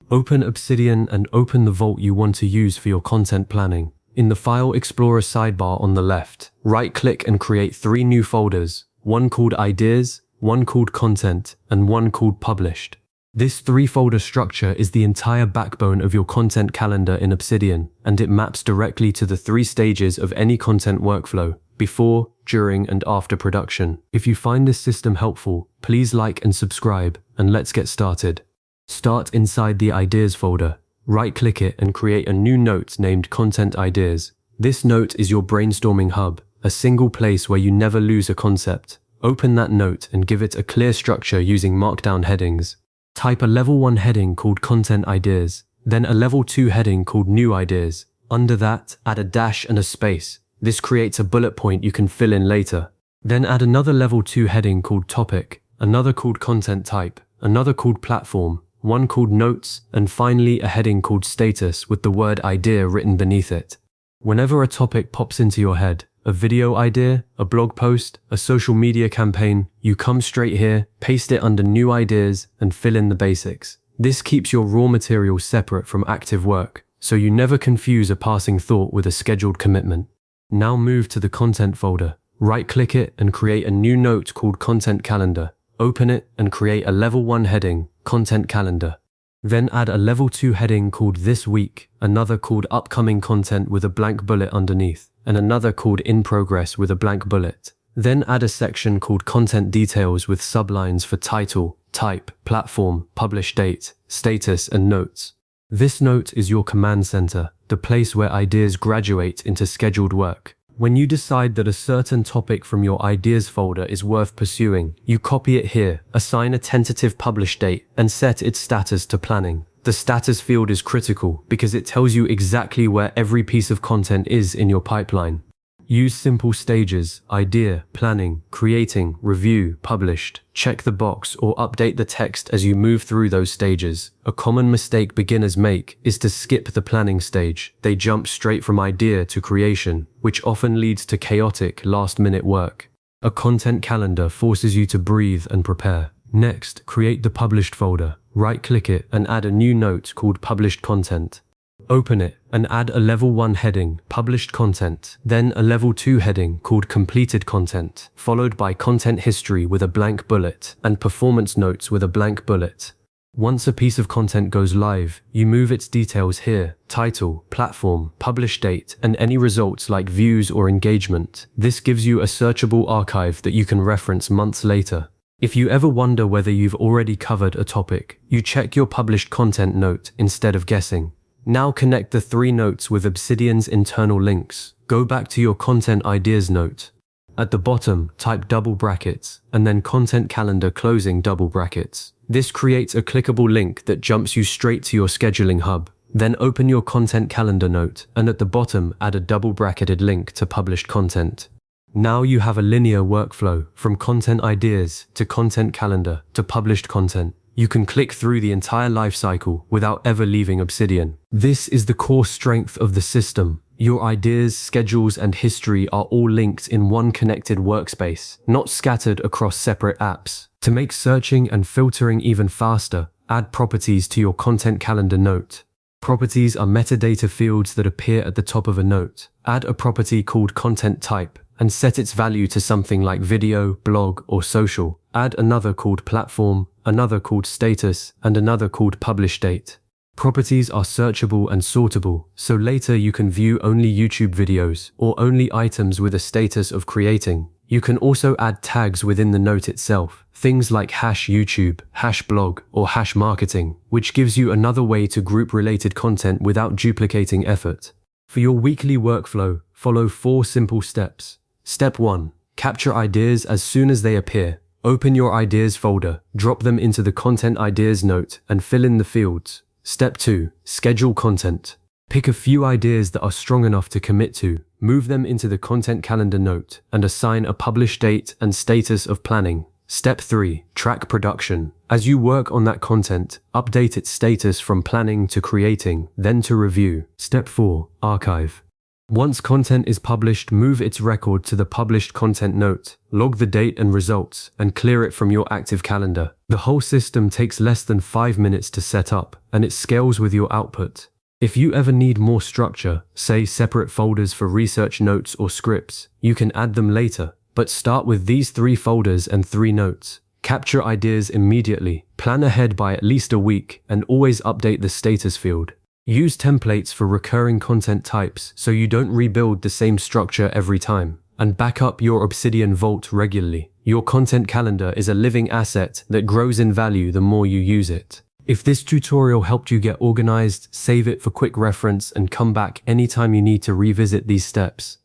Open Obsidian and open the vault you want to use for your content planning. In the File Explorer sidebar on the left, right-click and create 3 new folders, one called Ideas, one called Content, and one called Published. This 3-folder structure is the entire backbone of your content calendar in Obsidian, and it maps directly to the 3 stages of any content workflow: before, during, and after production. If you find this system helpful, please like and subscribe, and let's get started. Start inside the Ideas folder. Right-click it and create a new note named Content Ideas. This note is your brainstorming hub, a single place where you never lose a concept. Open that note and give it a clear structure using markdown headings. Type a level 1 heading called Content Ideas, then a level 2 heading called New Ideas. Under that, add a dash and a space. This creates a bullet point you can fill in later. Then add another level 2 heading called Topic, another called Content Type, another called Platform, one called Notes, and finally a heading called Status with the word idea written beneath it. Whenever a topic pops into your head, a video idea, a blog post, a social media campaign, you come straight here, paste it under New Ideas, and fill in the basics. This keeps your raw material separate from active work, so you never confuse a passing thought with a scheduled commitment. Now move to the Content folder. Right-click it and create a new note called Content Calendar. Open it and create a level 1 heading, Content Calendar. Then add a level 2 heading called This Week, another called Upcoming Content with a blank bullet underneath, and another called In Progress with a blank bullet. Then add a section called Content Details with sublines for title, type, platform, publish date, status, and notes. This note is your command center, the place where ideas graduate into scheduled work. When you decide that a certain topic from your Ideas folder is worth pursuing, you copy it here, assign a tentative publish date, and set its status to planning. The status field is critical because it tells you exactly where every piece of content is in your pipeline. Use simple stages: idea, planning, creating, review, published. Check the box or update the text as you move through those stages. A common mistake beginners make is to skip the planning stage. They jump straight from idea to creation, which often leads to chaotic, last-minute work. A content calendar forces you to breathe and prepare. Next, create the Published folder. Right-click it and add a new note called Published Content. Open it and add a level 1 heading, Published Content, then a level 2 heading called Completed Content, followed by Content History with a blank bullet and Performance Notes with a blank bullet. Once a piece of content goes live, you move its details here: title, platform, publish date, and any results like views or engagement. This gives you a searchable archive that you can reference months later. If you ever wonder whether you've already covered a topic, you check your published content note instead of guessing. Now connect the 3 notes with Obsidian's internal links. Go back to your Content Ideas note. At the bottom, type double brackets, and then Content Calendar closing double brackets. This creates a clickable link that jumps you straight to your scheduling hub. Then open your Content Calendar note, and at the bottom, add a double bracketed link to published content. Now you have a linear workflow from Content Ideas to Content Calendar to published content. You can click through the entire life cycle without ever leaving Obsidian. This is the core strength of the system. Your ideas, schedules, and history are all linked in one connected workspace, not scattered across separate apps. To make searching and filtering even faster, add properties to your Content Calendar note. Properties are metadata fields that appear at the top of a note. Add a property called Content Type and set its value to something like video, blog, or social. Add another called Platform, another called Status, and another called Publish Date. Properties are searchable and sortable, so later you can view only YouTube videos or only items with a status of creating. You can also add tags within the note itself, things like #YouTube, #blog, or #marketing, which gives you another way to group related content without duplicating effort. For your weekly workflow, follow 4 simple steps. Step 1. Capture ideas as soon as they appear. Open your Ideas folder, drop them into the Content Ideas note, and fill in the fields. Step 2. Schedule content. Pick a few ideas that are strong enough to commit to, move them into the Content Calendar note, and assign a publish date and status of planning. Step 3. Track production. As you work on that content, update its status from planning to creating, then to review. Step 4. Archive. Once content is published, move its record to the published content note, log the date and results, and clear it from your active calendar. The whole system takes less than 5 minutes to set up, and it scales with your output. If you ever need more structure, say separate folders for research notes or scripts, you can add them later. But start with these 3 folders and 3 notes. Capture ideas immediately, plan ahead by at least a week, and always update the status field. Use templates for recurring content types so you don't rebuild the same structure every time. And back up your Obsidian vault regularly. Your content calendar is a living asset that grows in value the more you use it. If this tutorial helped you get organized, save it for quick reference and come back anytime you need to revisit these steps.